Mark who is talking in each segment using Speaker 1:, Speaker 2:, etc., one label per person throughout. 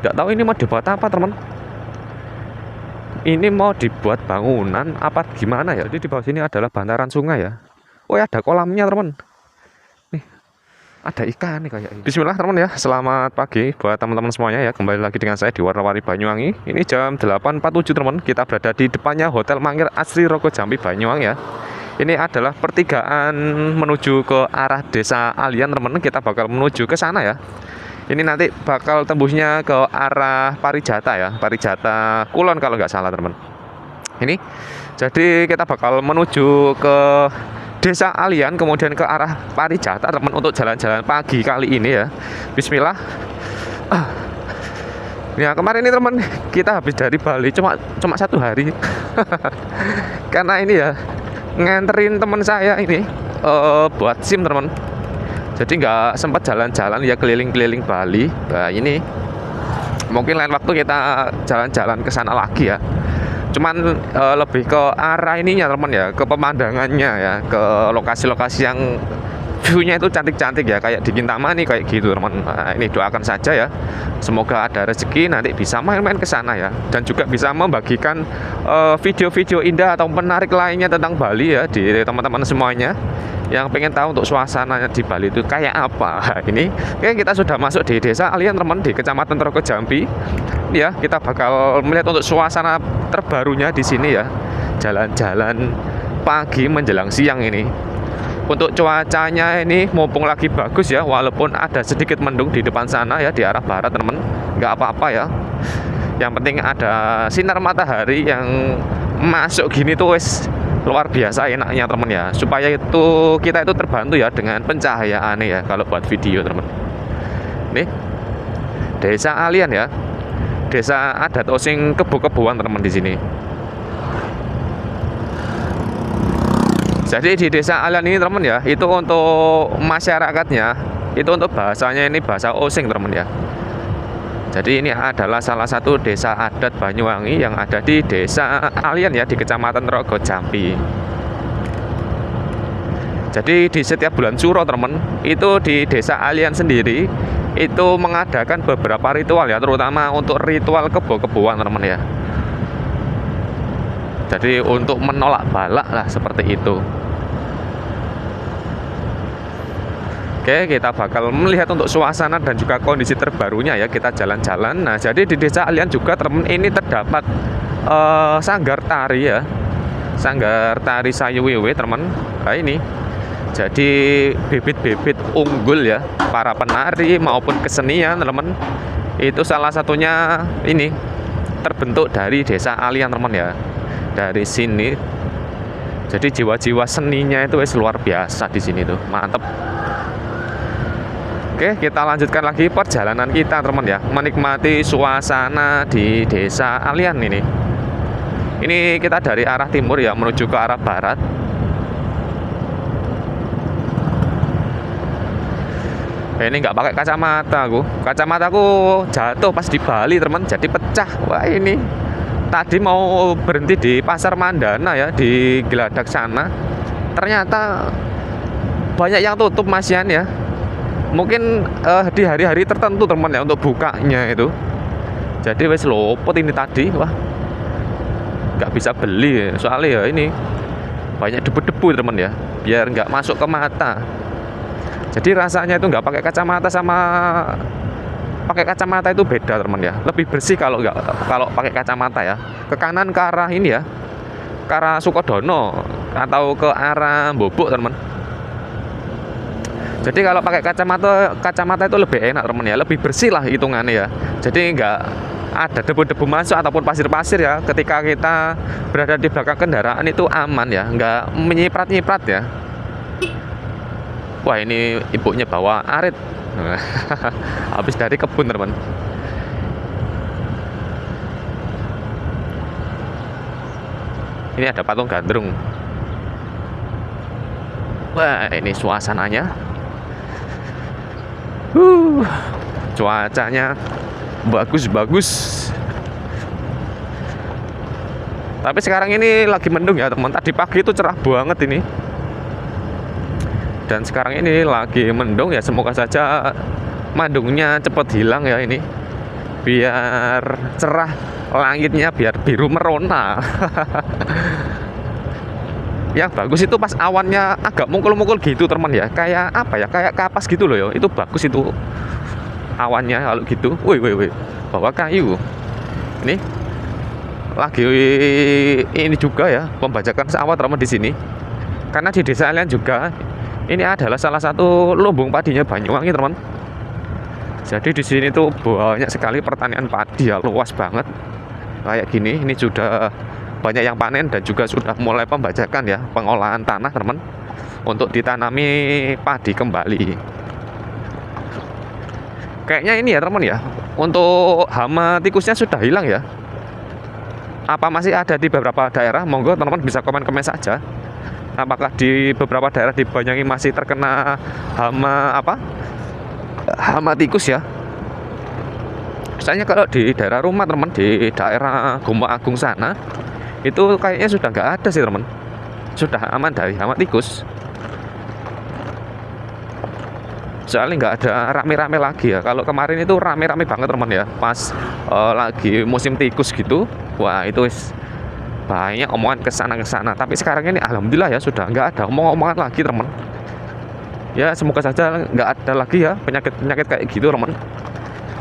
Speaker 1: Nggak tahu ini mau dibuat apa teman. Ini mau dibuat bangunan apa gimana ya? Jadi di bawah sini adalah bantaran sungai ya. Oh ya, ada kolamnya teman. Nih, ada ikan nih kayak ini. Bismillah teman ya. Selamat pagi buat teman-teman semuanya ya. Kembali lagi dengan saya di Warna-Warni Banyuwangi. Ini jam 8.47 teman. Kita berada di depannya Hotel Mangir Asri Rogo Jampi Banyuwangi ya. Ini adalah pertigaan menuju ke arah Desa Alian teman. Kita bakal menuju ke sana ya. Ini nanti bakal tembusnya ke arah Parijata ya, Parijata Kulon kalau nggak salah teman. Ini jadi kita bakal menuju ke Desa Alian, kemudian ke arah Parijata teman, untuk jalan-jalan pagi kali ini ya. Bismillah. Ya kemarin ini teman, kita habis dari Bali cuma 1 hari. Karena ini ya nganterin teman saya ini buat SIM teman. Jadi nggak sempat jalan-jalan ya, keliling-keliling Bali. Nah ini mungkin lain waktu kita jalan-jalan ke sana lagi ya. Cuman lebih ke arah ininya teman ya, ke pemandangannya ya, ke lokasi-lokasi yang view-nya itu cantik-cantik ya, kayak di Kintamani kayak gitu teman. Nah, ini doakan saja ya, semoga ada rezeki nanti bisa main-main ke sana ya, dan juga bisa membagikan video-video indah atau menarik lainnya tentang Bali ya di teman-teman semuanya yang pengen tahu untuk suasananya di Bali itu kayak apa. Ini oke, kita sudah masuk di Desa Alian teman, di Kecamatan Rogo Jampi ya. Kita bakal melihat untuk suasana terbarunya di sini ya, jalan-jalan pagi menjelang siang ini. Untuk cuacanya ini mumpung lagi bagus ya, walaupun ada sedikit mendung di depan sana ya, di arah barat teman, nggak apa-apa ya. Yang penting ada sinar matahari yang masuk gini tuh wes luar biasa enaknya teman ya, supaya itu kita itu terbantu ya dengan pencahayaan ya kalau buat video teman. Nih Desa Alian ya, desa adat Osing Kebo-Keboan teman di sini. Jadi di Desa Alian ini teman ya, itu untuk masyarakatnya itu untuk bahasanya ini bahasa Osing teman ya. Jadi ini adalah salah satu desa adat Banyuwangi yang ada di Desa Alian ya, di Kecamatan Rogo Jampi. Jadi di setiap bulan Suro teman, itu di Desa Alian sendiri itu mengadakan beberapa ritual ya, terutama untuk ritual kebo-keboan teman ya. Jadi untuk menolak balak lah seperti itu. Oke, kita bakal melihat untuk suasana dan juga kondisi terbarunya ya, kita jalan-jalan. Nah, jadi di Desa Alian juga teman ini terdapat sanggar tari ya, sanggar tari Sayuwiwe teman. Nah ini jadi bibit-bibit unggul ya, para penari maupun kesenian teman. Itu salah satunya ini terbentuk dari Desa Alian teman ya, dari sini. Jadi jiwa-jiwa seninya itu wes luar biasa di sini tuh, mantep. Oke, kita lanjutkan lagi perjalanan kita teman ya, menikmati suasana di Desa Alian ini. Ini kita dari arah timur ya menuju ke arah barat. Ini nggak pakai kacamata aku. Kacamataku jatuh pas di Bali teman, jadi pecah. Wah ini tadi mau berhenti di Pasar Mandana ya, di Geladak sana. Ternyata banyak yang tutup masian ya. Mungkin di hari-hari tertentu teman ya untuk bukanya itu. Jadi wes lopot ini tadi, wah nggak bisa beli soalnya ya ini banyak debu-debu teman ya, biar nggak masuk ke mata. Jadi rasanya itu nggak pakai kacamata sama pakai kacamata itu beda teman ya, lebih bersih kalau pakai kacamata ya. Ke kanan ke arah ini ya, ke arah Sukodono atau ke arah Bobok teman. Jadi kalau pakai kacamata itu lebih enak teman ya, lebih bersih lah hitungannya ya. Jadi nggak ada debu-debu masuk ataupun pasir-pasir ya. Ketika kita berada di belakang kendaraan itu aman ya, nggak menyiprat-nyiprat ya. Wah ini ibunya bawa arit, habis dari kebun teman. Ini ada patung gandrung. Wah ini suasananya. Cuacanya bagus-bagus. Tapi sekarang ini lagi mendung ya teman. Tadi pagi itu cerah banget ini. Dan sekarang ini lagi mendung ya, semoga saja mendungnya cepat hilang ya ini. biar cerah langitnya, biar biru merona. Yang bagus itu pas awannya agak mungkul-mungkul gitu teman ya, kayak apa ya, kayak kapas gitu loh ya, itu bagus itu awannya kalau gitu. Woi woi woi, bawa kayu ini lagi ini juga ya, pembajakan sawah teman di sini, karena di desa lain juga ini adalah salah satu lumbung padinya Banyuwangi teman. Jadi di sini tuh banyak sekali pertanian padi ya, luas banget kayak gini. Ini sudah banyak yang panen dan juga sudah mulai pembajakan ya, pengolahan tanah teman, untuk ditanami padi kembali. Kayaknya ini ya teman ya, untuk hama tikusnya sudah hilang ya. Apa masih ada di beberapa daerah? Monggo teman-teman bisa komen-komen saja. Apakah di beberapa daerah di Banyuwangi masih terkena hama apa? Hama tikus ya. Misalnya kalau di daerah rumah teman, di daerah Gombak Agung sana, itu kayaknya sudah nggak ada sih teman, sudah aman dari hama tikus. Soalnya nggak ada rame-rame lagi ya. Kalau kemarin itu rame-rame banget teman ya, pas lagi musim tikus gitu. Wah itu banyak omongan kesana. Tapi sekarang ini alhamdulillah ya, sudah nggak ada omong-omongan lagi teman. Ya semoga saja nggak ada lagi ya penyakit-penyakit kayak gitu teman,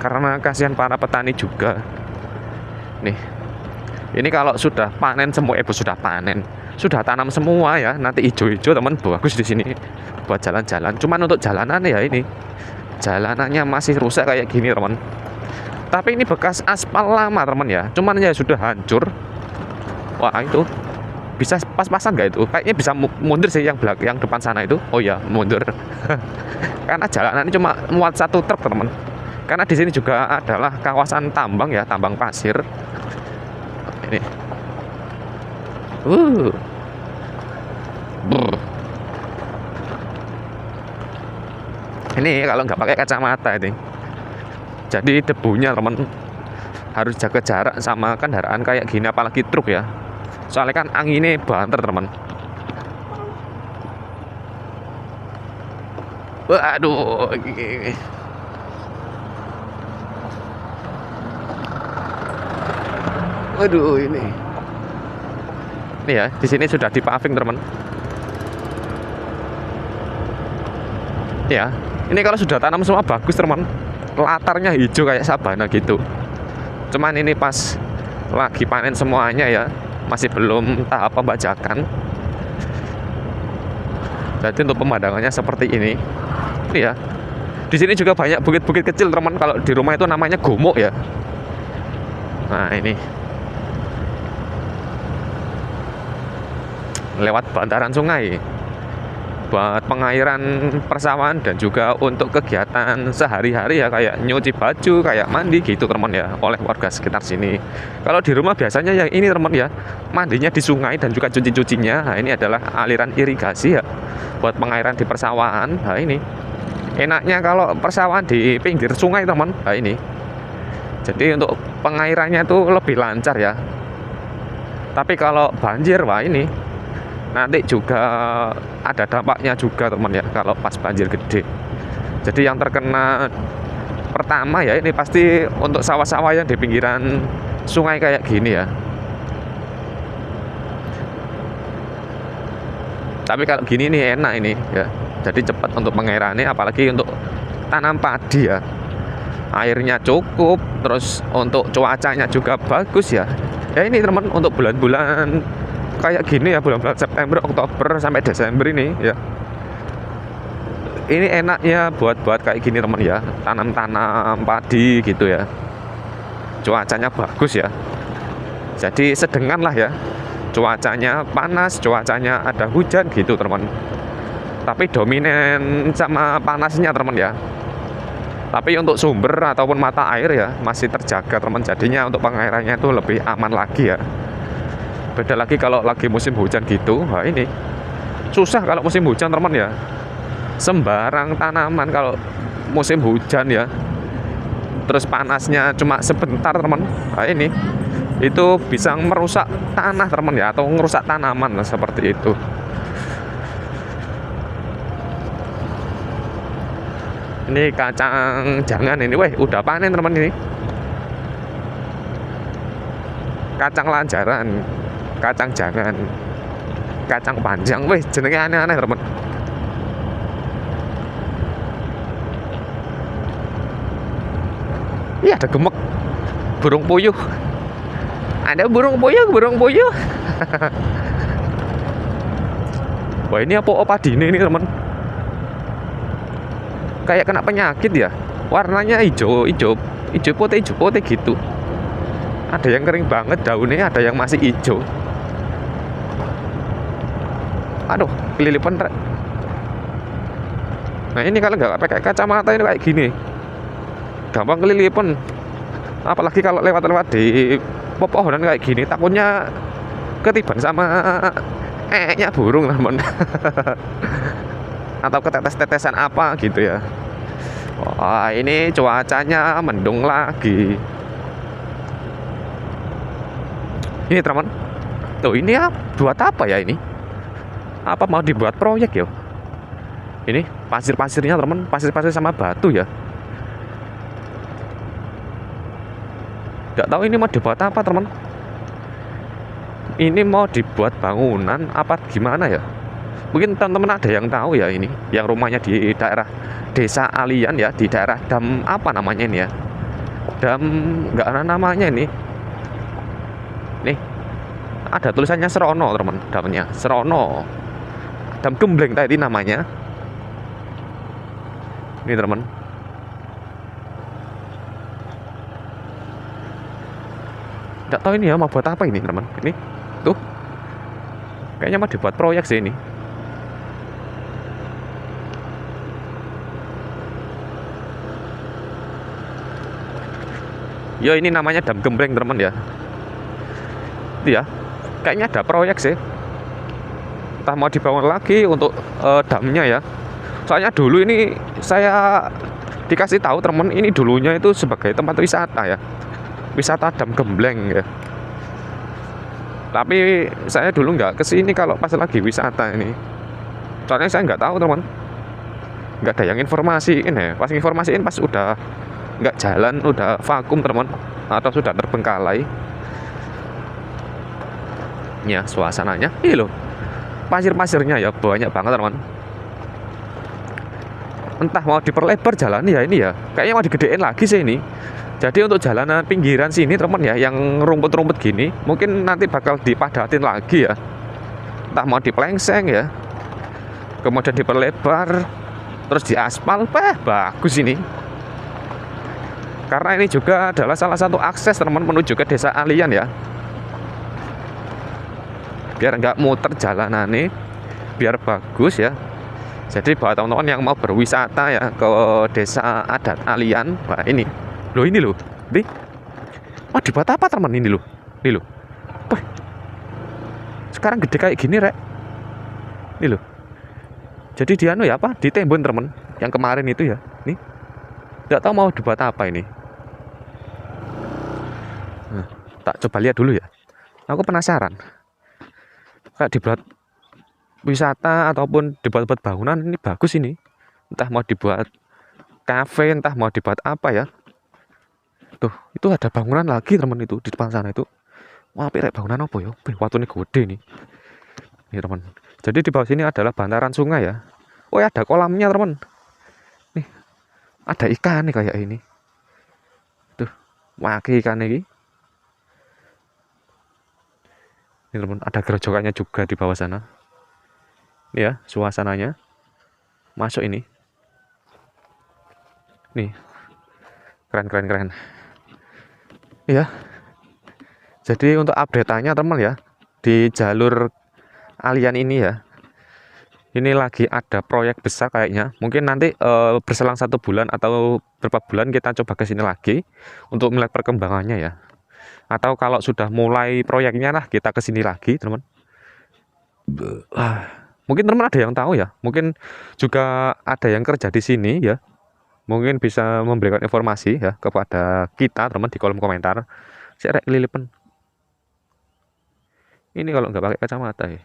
Speaker 1: karena kasihan para petani juga. Nih, ini kalau sudah panen semua, sudah panen, sudah tanam semua ya, nanti hijau-hijau teman, bagus di sini buat jalan-jalan. Cuman untuk jalanan ya, ini jalanannya masih rusak kayak gini teman. Tapi ini bekas aspal lama teman ya, cuman ya sudah hancur. Wah itu bisa pas-pasan nggak itu? Kayaknya bisa mundur sih yang belakang, yang depan sana itu. Oh ya mundur. Karena jalanan ini cuma muat satu truk teman. Karena di sini juga adalah kawasan tambang ya, tambang pasir. Ini. Ini kalau nggak pakai kacamata ini. Jadi debunya teman, harus jaga jarak sama kendaraan kayak gini, apalagi truk ya. Soalnya kan anginnya banter teman. Waduh. Waduh ini. Ini ya, di sini sudah dipaving teman. Ya, ini kalau sudah tanam semua bagus teman. Latarnya hijau kayak sabana gitu. Cuman ini pas lagi panen semuanya ya, masih belum tahap pembajakan. Jadi untuk pemandangannya seperti ini. Ini ya. Di sini juga banyak bukit-bukit kecil teman. Kalau di rumah itu namanya gumuk ya. Nah ini. Lewat bantaran sungai. Buat pengairan persawahan dan juga untuk kegiatan sehari-hari ya, kayak nyuci baju, kayak mandi gitu teman ya, oleh warga sekitar sini. Kalau di rumah biasanya yang ini teman ya, mandinya di sungai dan juga cuci-cucinya. Nah ini adalah aliran irigasi ya, buat pengairan di persawahan. Nah ini enaknya kalau persawahan di pinggir sungai teman. Nah ini jadi untuk pengairannya itu lebih lancar ya. Tapi kalau banjir, wah ini nanti juga ada dampaknya juga teman ya, kalau pas banjir gede. Jadi yang terkena pertama ya ini pasti untuk sawah-sawah yang di pinggiran sungai kayak gini ya. Tapi kalau gini nih enak ini ya, jadi cepat untuk pengairannya, apalagi untuk tanam padi ya. Airnya cukup, terus untuk cuacanya juga bagus ya. Ya ini teman, untuk bulan-bulan kayak gini ya, bulan-bulan September, Oktober sampai Desember ini ya, ini enaknya buat kayak gini teman ya, tanam padi gitu ya. Cuacanya bagus ya, jadi sedengan lah ya, cuacanya panas, cuacanya ada hujan gitu teman, tapi dominan sama panasnya teman ya. Tapi untuk sumber ataupun mata air ya masih terjaga teman, jadinya untuk pengairannya itu lebih aman lagi ya. Beda lagi kalau lagi musim hujan gitu. Nah ini susah kalau musim hujan teman ya, sembarang tanaman kalau musim hujan ya, terus panasnya cuma sebentar teman. Nah ini itu bisa merusak tanah teman ya, atau merusak tanaman lah, seperti itu. Ini kacang jangan ini, weh udah panen teman ini. kacang lanjaran, kacang jangan, kacang panjang, weh jenenge aneh-aneh teman. Iya ada gemek, burung puyuh, ada burung puyuh, burung puyuh. Wah ini apa dini ini teman, kayak kena penyakit ya, warnanya hijau hijau hijau putih gitu. Ada yang kering banget daunnya, ada yang masih hijau. Aduh kelilipan. Nah ini kalau nggak pakai kacamata ini kayak gini, gampang kelilipan. Apalagi kalau lewat-lewat di pepohonan kayak gini, takutnya ketiban sama nya burung teman. Atau ketetes-tetesan apa gitu ya. Wah ini cuacanya mendung lagi. Ini teman, tuh ini ya buat apa ya ini? Apa mau dibuat proyek ya? Ini pasir-pasirnya teman, pasir-pasir sama batu ya. Nggak tahu ini mau dibuat apa teman. Ini mau dibuat bangunan apa gimana ya? Mungkin teman-teman ada yang tahu ya ini, yang rumahnya di daerah Desa Alian ya, di daerah Dam apa namanya ini ya? Dam nggak ada namanya ini. Nih ada tulisannya Serono teman, damnya Serono, Dam Gembleng tadi namanya. Ini teman. Nggak tahu ini ya mau buat apa ini teman. Ini tuh kayaknya mau dibuat proyek sih ini. Ya ini namanya Dam Gembleng teman ya. Ya kayaknya ada proyek sih, entah mau dibangun lagi untuk damnya ya. Soalnya dulu ini saya dikasih tahu teman, ini dulunya itu sebagai tempat wisata ya, wisata Dam Gembleng ya. Tapi saya dulu nggak kesini kalau pas lagi wisata ini, soalnya saya nggak tahu teman, nggak ada yang informasiin ya. Pas informasiin pas udah nggak jalan, udah vakum teman, atau sudah terbengkalai. Ya suasananya, ini loh, pasir-pasirnya ya banyak banget teman. Entah mau diperlebar jalan ya ini ya, kayaknya mau digedein lagi sih ini. Jadi untuk jalanan pinggiran sini teman ya, yang rumput-rumput gini mungkin nanti bakal dipadatin lagi ya. Entah mau dipelengseng ya, kemudian diperlebar, terus diaspal, bagus ini. Karena ini juga adalah salah satu akses teman menuju ke Desa Alian ya. Biar nggak muter jalanan nih, biar bagus ya. Jadi buat teman-teman yang mau berwisata ya ke Desa Adat Alian, wah ini loh, nih, mau dibuat apa teman ini loh, wah, sekarang gede kayak gini rek, ini loh. Jadi dia ya apa, ditembun teman, yang kemarin itu ya, nih, nggak tahu mau dibuat apa ini. Nah, tak coba lihat dulu ya, aku penasaran. Kayak dibuat wisata ataupun dibuat bangunan ini bagus ini, entah mau dibuat kafe, entah mau dibuat apa ya. Tuh itu ada bangunan lagi teman, itu di depan sana itu. Wah apik bangunan apa ya, watune gede nih teman. Jadi di bawah sini adalah bantaran sungai ya. Oh ya ada kolamnya teman, nih ada ikan nih kayak ini tuh, waki ikan ini teman. Ada gerojokannya juga di bawah sana. Ini ya suasananya, masuk ini nih, keren ya. Jadi untuk update-nya teman ya, di jalur Alian ini ya, ini lagi ada proyek besar kayaknya. Mungkin nanti berselang 1 bulan atau berapa bulan kita coba ke sini lagi untuk melihat perkembangannya ya. Atau kalau sudah mulai proyeknya lah kita ke sini lagi teman. Mungkin teman ada yang tahu ya, mungkin juga ada yang kerja di sini ya, mungkin bisa memberikan informasi ya kepada kita teman di kolom komentar. Saya lilipan ini kalau nggak pakai kacamata ya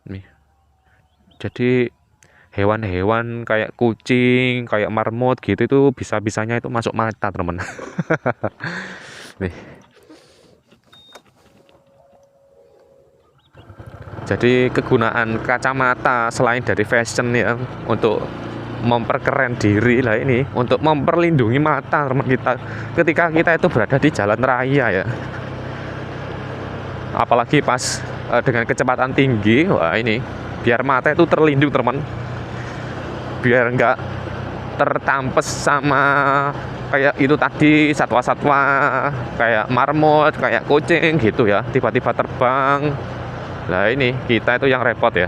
Speaker 1: nih. Jadi hewan-hewan kayak kucing, kayak marmut gitu itu bisa-bisanya itu masuk mata teman. nih. Jadi kegunaan kacamata selain dari fashion ya, untuk memperkeren diri lah ini, untuk memperlindungi mata teman kita ketika kita itu berada di jalan raya ya. Apalagi pas dengan kecepatan tinggi, wah ini biar mata itu terlindung teman, biar nggak tertampes sama kayak itu tadi satwa-satwa kayak marmut, kayak kucing gitu ya, tiba-tiba terbang. Nah ini kita itu yang repot ya.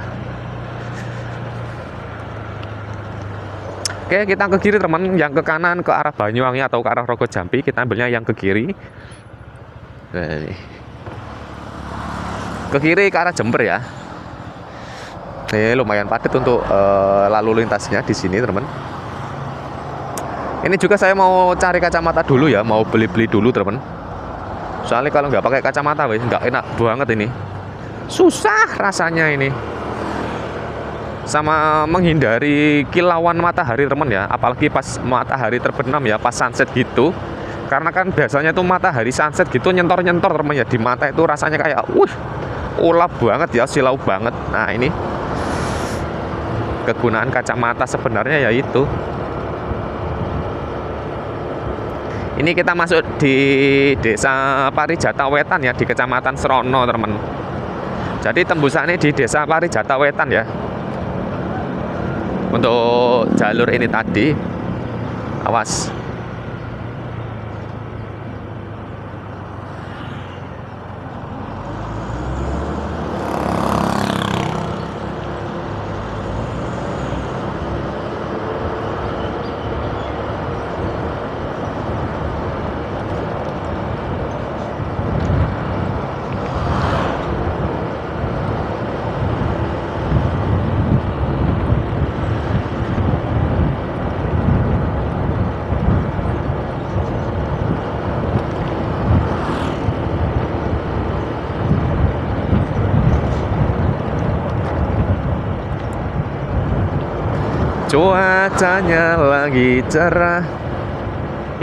Speaker 1: Oke, kita ke kiri teman, yang ke kanan ke arah Banyuwangi atau ke arah Rogo Jampi, kita ambilnya yang ke kiri. Nah, ini. Ke kiri ke arah Jember ya. Ini lumayan padat untuk lalu lintasnya di sini teman. Ini juga saya mau cari kacamata dulu ya, mau beli-beli dulu teman. Soalnya kalau nggak pakai kacamata wes nggak enak banget ini. Susah rasanya ini sama menghindari kilauan matahari teman ya, apalagi pas matahari terbenam ya, pas sunset gitu. Karena kan biasanya tuh matahari sunset gitu nyentor-nyentor teman ya, di mata itu rasanya kayak ulap banget ya, silau banget. Nah ini kegunaan kacamata sebenarnya ya itu. Ini kita masuk di Desa Parijata Wetan ya, di Kecamatan Serono teman. Jadi tembusannya di Desa Parijata Wetan ya. Untuk jalur ini tadi, awas. Cuacanya lagi cerah.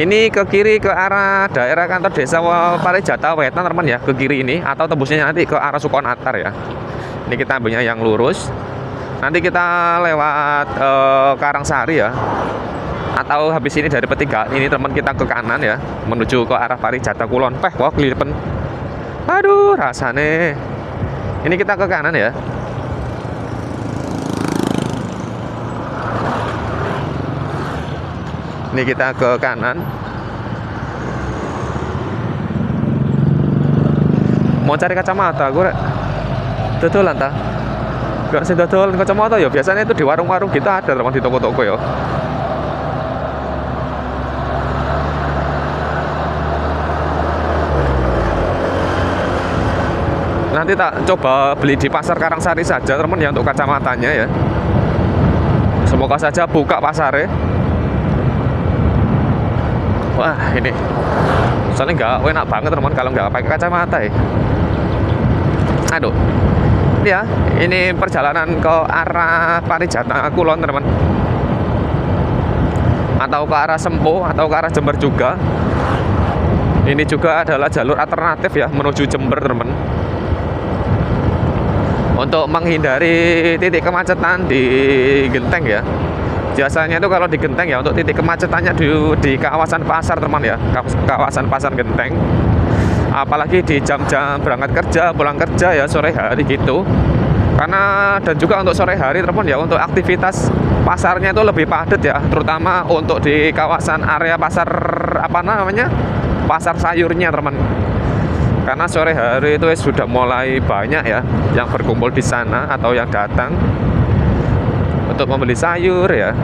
Speaker 1: Ini ke kiri ke arah daerah kantor desa Parijata Wetan teman ya, ke kiri ini, atau tembusnya nanti ke arah Sukonatar ya. Ini kita ambilnya yang lurus. Nanti kita lewat Karangsari ya, atau habis ini dari Petiga ini teman kita ke kanan ya, menuju ke arah Parijata Kulon. Kok kelipen. Aduh rasane. Ini kita ke kanan ya. Ini kita ke kanan. Mau cari kacamata gue dodolan ta? Gak sih dodolan kacamata ya, biasanya itu di warung-warung kita ada teman, di toko-toko ya. Nanti tak coba beli di pasar Karangsari saja teman ya, untuk kacamatanya ya. Semoga saja buka pasarnya. Wah ini soalnya nggak enak banget teman kalau nggak pakai kacamata ya. Aduh ya, ini perjalanan ke arah Parijata Kulon teman, atau ke arah Sempo atau ke arah Jember juga. Ini juga adalah jalur alternatif ya menuju Jember teman, untuk menghindari titik kemacetan di Genteng ya. Biasanya itu kalau di Genteng ya, untuk titik kemacetannya di kawasan pasar teman ya, kawasan pasar Genteng. Apalagi di jam-jam berangkat kerja, pulang kerja ya, sore hari gitu. Karena dan juga untuk sore hari teman ya, untuk aktivitas pasarnya itu lebih padat ya, terutama untuk di kawasan area pasar apa namanya, pasar sayurnya teman. Karena sore hari itu sudah mulai banyak ya yang berkumpul di sana atau yang datang untuk membeli sayur ya.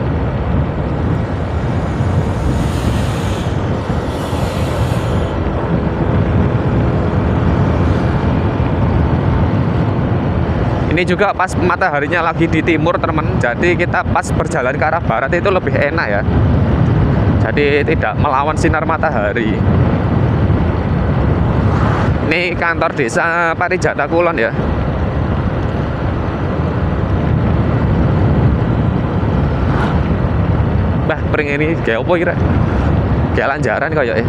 Speaker 1: Ini juga pas mataharinya lagi di timur teman, jadi kita pas berjalan ke arah barat itu lebih enak ya, jadi tidak melawan sinar matahari. Ini kantor desa Parijata Kulon ya. Bah, pring ini kayak apa kira? Kayak lanjaran kayak ya.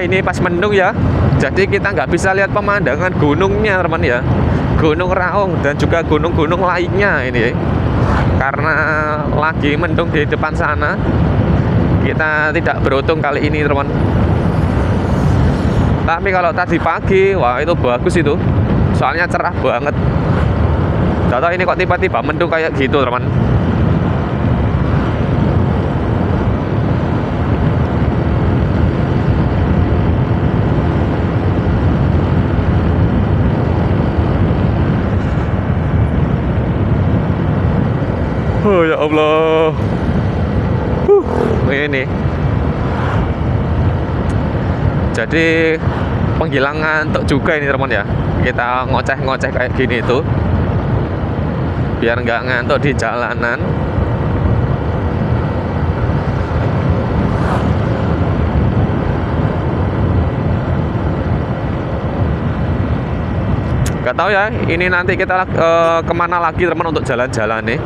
Speaker 1: ini pas mendung ya, jadi kita nggak bisa lihat pemandangan gunungnya teman ya, Gunung Raung dan juga gunung-gunung lainnya ini, karena lagi mendung di depan sana. Kita tidak beruntung kali ini teman. Tapi kalau tadi pagi, wah itu bagus itu, soalnya cerah banget. Gak tahu ini kok tiba-tiba mendung kayak gitu teman. Oh ya Allah. Ini. Jadi penghilang ngantuk juga ini teman ya. Kita ngoceh-ngoceh kayak gini itu, biar nggak ngantuk di jalanan. Gak tahu ya, ini nanti kita kemana lagi teman untuk jalan-jalan nih.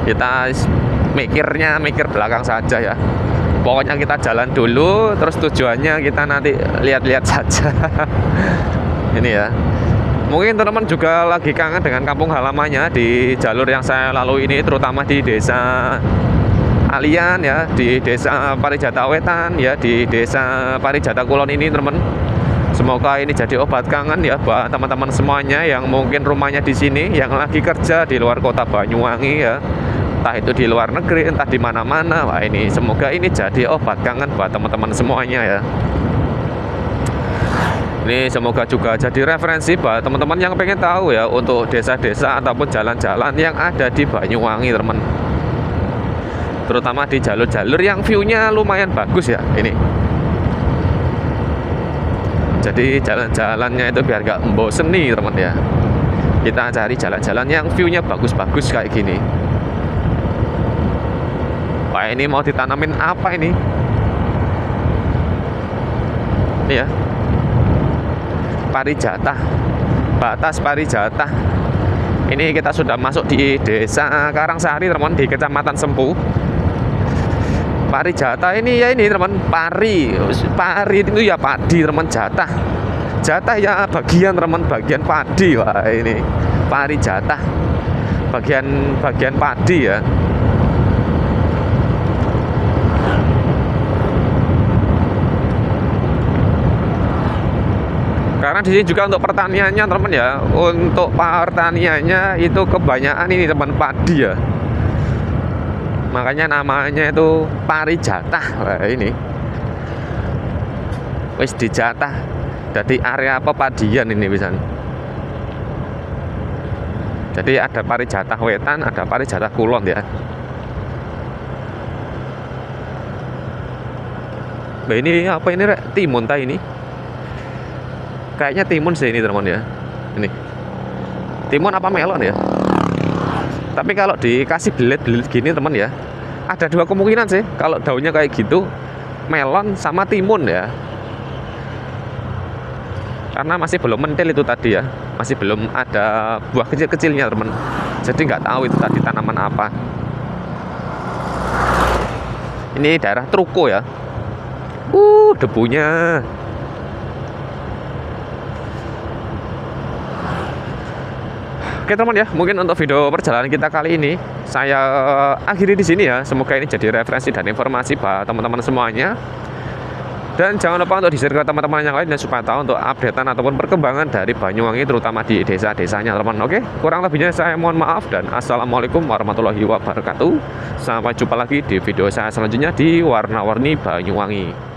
Speaker 1: Kita mikir belakang saja ya. Pokoknya kita jalan dulu, terus tujuannya kita nanti lihat-lihat saja. Ini ya. Mungkin teman-teman juga lagi kangen dengan kampung halamannya di jalur yang saya lalui ini, terutama di desa Alian ya, di desa Parijata Wetan ya, di desa Parijata Kulon ini teman. Semoga ini jadi obat kangen ya buat teman-teman semuanya yang mungkin rumahnya di sini, yang lagi kerja di luar kota Banyuwangi ya, entah itu di luar negeri, entah di mana-mana. Wah ini semoga ini jadi obat kangen buat teman-teman semuanya ya. Ini semoga juga jadi referensi buat teman-teman yang pengen tahu ya untuk desa-desa ataupun jalan-jalan yang ada di Banyuwangi teman. Terutama di jalur-jalur yang view-nya lumayan bagus ya ini. Jadi jalan-jalannya itu biar gak membosen nih teman ya. Kita cari jalan-jalan yang view-nya bagus-bagus kayak gini. Wah ini mau ditanamin apa ini? Ini ya, Parijata, batas Parijata. Ini kita sudah masuk di desa Karangsari teman, di Kecamatan Sempu. Parijata ini ya ini teman, pari itu ya padi teman, jatah ya bagian teman, bagian padi. Wah ini Parijata, bagian padi ya. Karena di sini juga untuk pertaniannya teman ya, untuk pertaniannya itu kebanyakan ini teman, padi ya. Makanya namanya itu Parijata. Wah ini wis dijatah jadi area pepadian ini bisa. Jadi ada Parijata Wetan, ada Parijata Kulon ya. Nah ini apa ini rek? Timun ta ini? Kayaknya timun sih ini teman ya. Ini timun apa melon ya? Tapi kalau dikasih belit-belit gini teman ya, ada dua kemungkinan sih. Kalau daunnya kayak gitu, melon sama timun ya. Karena masih belum mentil itu tadi ya, masih belum ada buah kecil-kecilnya teman. Jadi nggak tahu itu tadi tanaman apa. Ini daerah Truko ya. Debunya. Oke teman ya, mungkin untuk video perjalanan kita kali ini saya akhiri di sini ya. Semoga ini jadi referensi dan informasi buat teman-teman semuanya. Dan jangan lupa untuk di-share ke teman-teman yang lain dan supaya tahu untuk updatean ataupun perkembangan dari Banyuwangi terutama di desa-desanya teman. Oke, kurang lebihnya saya mohon maaf dan assalamualaikum warahmatullahi wabarakatuh. Sampai jumpa lagi di video saya selanjutnya di Warna-Warni Banyuwangi.